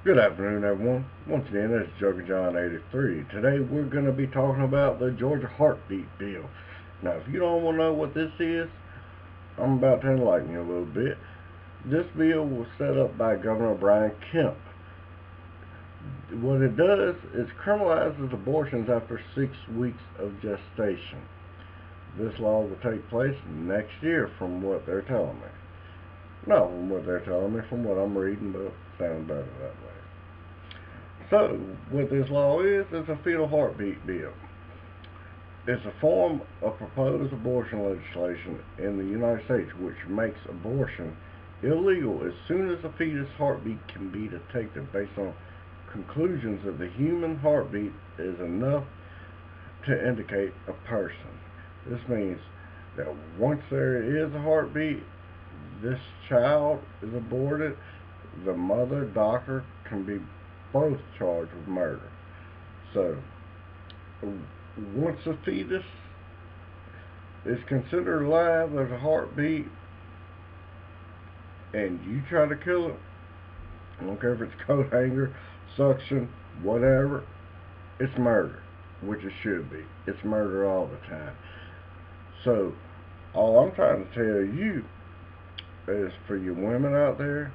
Good afternoon, everyone. Once again, this is Joker John 83. Today, we're going to be talking about the Georgia Heartbeat Bill. Now, if you don't want to know what this is, I'm about to enlighten you a little bit. This bill was set up by Governor Brian Kemp. What it does is criminalizes abortions after 6 weeks of gestation. This law will take place next year, from what they're telling me. Not from what they're telling me, from what I'm reading, but it sounds better that way. So, what this law is a fetal heartbeat bill. It's a form of proposed abortion legislation in the United States which makes abortion illegal as soon as a fetus heartbeat can be detected based on conclusions that the human heartbeat is enough to indicate a person. This means that once there is a heartbeat, this child is aborted, the mother, doctor can be both charged with murder. So, once a fetus is considered alive, there's a heartbeat, and you try to kill it, I don't care if it's coat hanger, suction, whatever, it's murder, which it should be. It's murder all the time. So, all I'm trying to tell you is for you women out there,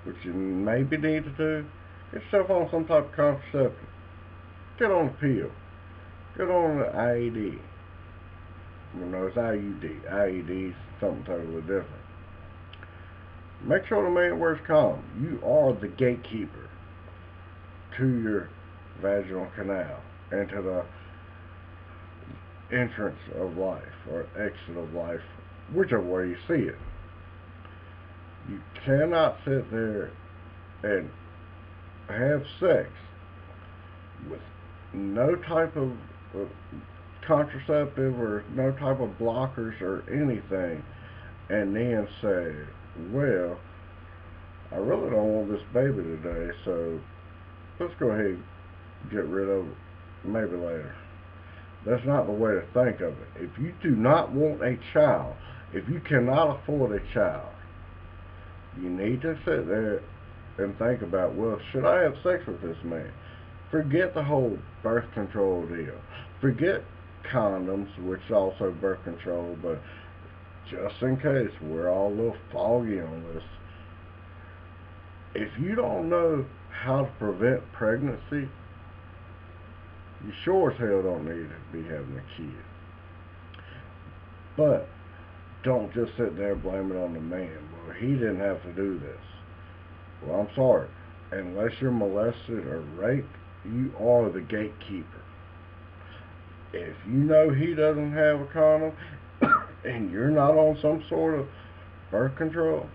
which you maybe need to do, get yourself on some type of contraceptive. Get on a pill. Get on an IED. It's IUD. IED is something totally different. Make sure the man wears a condom. You are the gatekeeper to your vaginal canal and to the entrance of life or exit of life, whichever way you see it. You cannot sit there and have sex with no type of contraceptive or no type of blockers or anything and then say, well, I really don't want this baby today, so let's go ahead and get rid of it maybe later. That's not the way to think of it. If you do not want a child, if you cannot afford a child, you need to sit there and think about, well, should I have sex with this man? Forget the whole birth control deal. Forget condoms, which is also birth control, but just in case we're all a little foggy on this, if you don't know how to prevent pregnancy, you sure as hell don't need to be having a kid. But don't just sit there and blame it on the man. Well, he didn't have to do this. Well, I'm sorry. Unless you're molested or raped, you are the gatekeeper. If you know he doesn't have a condom and you're not on some sort of birth control,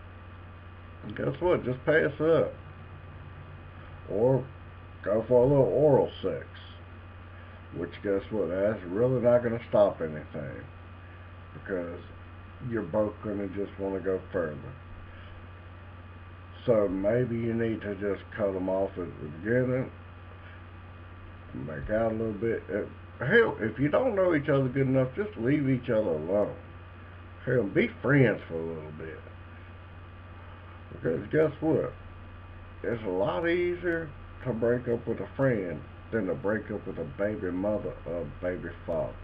guess what? Just pass it up. Or go for a little oral sex. Which, guess what? That's really not going to stop anything. Because you're both going to just want to go further. So maybe you need to just cut them off at the beginning, make out a little bit. Hell, if you don't know each other good enough, just leave each other alone. Hell, be friends for a little bit. Because guess what? It's a lot easier to break up with a friend than to break up with a baby mother or a baby father.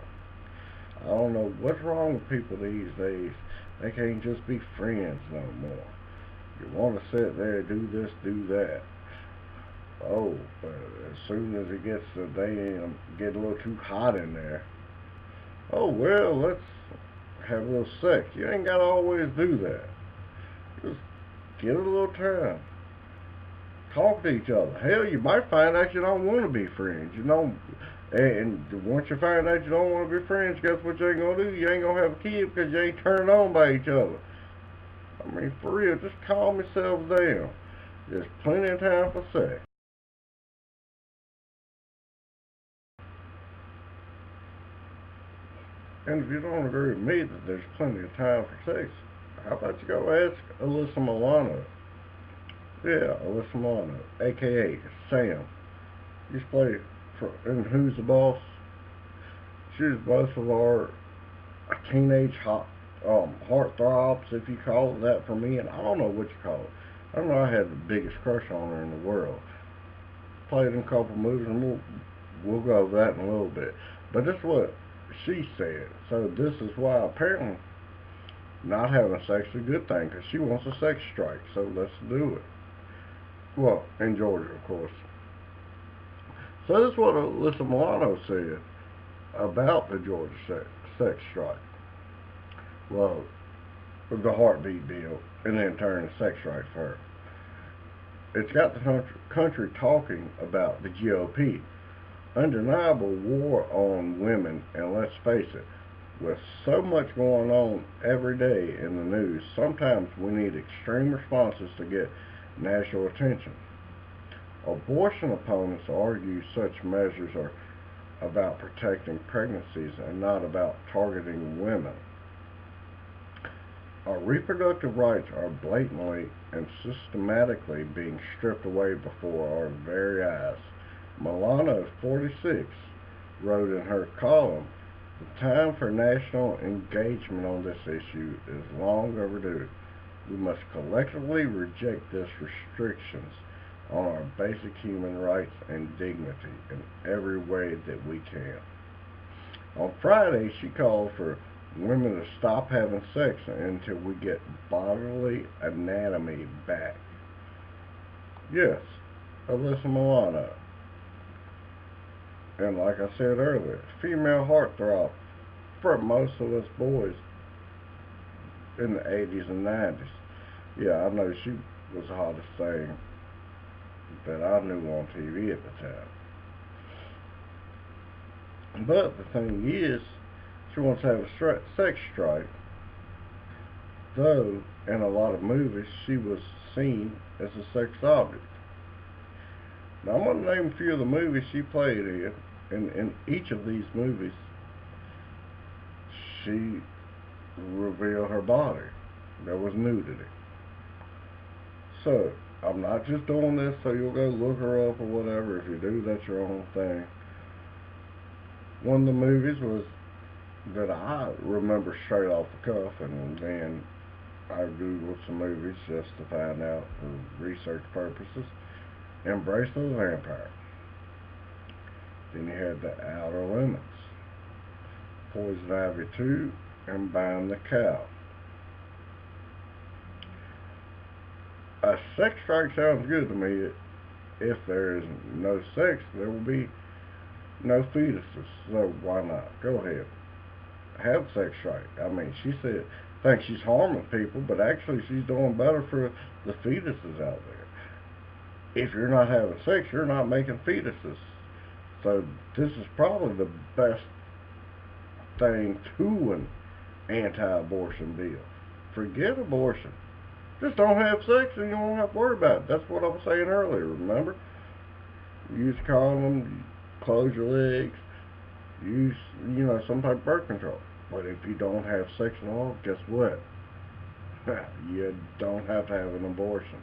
I don't know what's wrong with people these days. They can't just be friends no more. You want to sit there, do this, do that. Oh, but as soon as it gets to the day and get a little too hot in there, oh, well, let's have a little sex. You ain't got to always do that. Just give it a little time. Talk to each other. Hell, you might find out you don't want to be friends, And once you find out you don't want to be friends, guess what you ain't going to do? You ain't going to have a kid because you ain't turned on by each other. I mean, for real, just calm yourselves down. There's plenty of time for sex. And if you don't agree with me that there's plenty of time for sex, how about you go ask Alyssa Milano? Yeah, Alyssa Milano, a.k.a. Sam. Used to play in Who's the Boss. She was both of our teenage heartthrobs, if you call it that for me, and I don't know what you call it. I don't know, I had the biggest crush on her in the world. Played in a couple movies, and we'll go over that in a little bit. But this is what she said. So this is why apparently not having sex is a good thing, because she wants a sex strike. So let's do it. Well, in Georgia, of course. So this is what Alyssa Milano said about the Georgia sex strike. Well, the heartbeat bill, and then turn the sex strike for her. It's got the country talking about the GOP. Undeniable war on women, and let's face it, with so much going on every day in the news, sometimes we need extreme responses to get national attention. Abortion opponents argue such measures are about protecting pregnancies and not about targeting women. Our reproductive rights are blatantly and systematically being stripped away before our very eyes. Milano, 46, wrote in her column, "The time for national engagement on this issue is long overdue. We must collectively reject these restrictions on our basic human rights and dignity in every way that we can." On Friday, she called for women to stop having sex until we get bodily anatomy back. Yes, Alyssa Milano. And like I said earlier, female heartthrob for most of us boys in the 80s and 90s. Yeah, I know she was the hottest thing that I knew on TV at the time. But the thing is, she wants to have a sex strike, though in a lot of movies she was seen as a sex object. Now I'm going to name a few of the movies she played in, and in each of these movies she revealed her body. There was nudity. So I'm not just doing this so you'll go look her up or whatever. If you do, that's your own thing. One of the movies was that I remember straight off the cuff, and then I googled some movies just to find out for research purposes. Embrace of the Vampire. Then you had The Outer Limits, Poison Ivy 2, and Bind the Cow. A sex strike sounds good to me. If there is no sex, there will be no fetuses. So why not? Go ahead. Have a sex strike. I mean, she said, thinks she's harming people, but actually she's doing better for the fetuses out there. If you're not having sex, you're not making fetuses. So this is probably the best thing to an anti-abortion bill. Forget abortion. Just don't have sex and you won't have to worry about it. That's what I was saying earlier, remember? Use condom, close your legs, use, some type of birth control. But if you don't have sex at all, guess what? You don't have to have an abortion.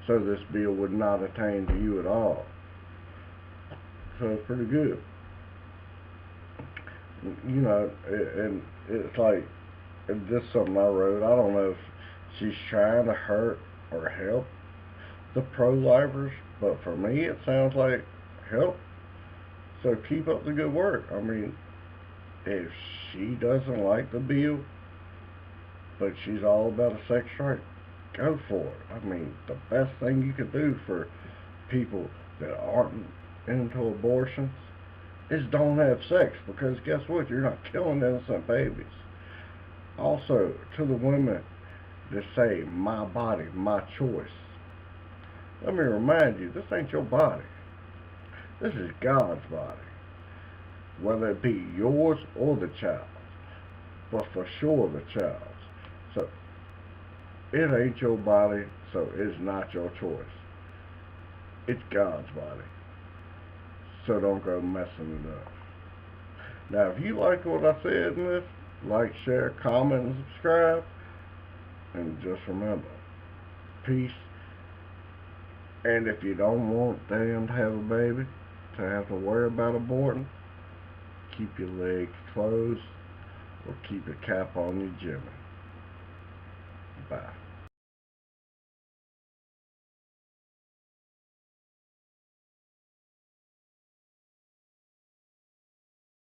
So this bill would not attain to you at all. So it's pretty good. And it's like, this is something I wrote. I don't know if she's trying to hurt or help the pro-lifers, but for me it sounds like help. So keep up the good work. I mean, if she doesn't like the bill, but she's all about a sex strike, go for it. I mean, the best thing you can do for people that aren't into abortions is don't have sex, because guess what? You're not killing innocent babies. Also, to the women that say, my body, my choice, let me remind you, this ain't your body. This is God's body. Whether it be yours or the child's, but for sure the child's. So, it ain't your body, so it's not your choice. It's God's body. So don't go messing it up. Now, if you like what I said in this, like, share, comment, and subscribe. And just remember, peace. And if you don't want them to have a baby, to have to worry about aborting, keep your legs closed or keep a cap on your Jimmy. Bye.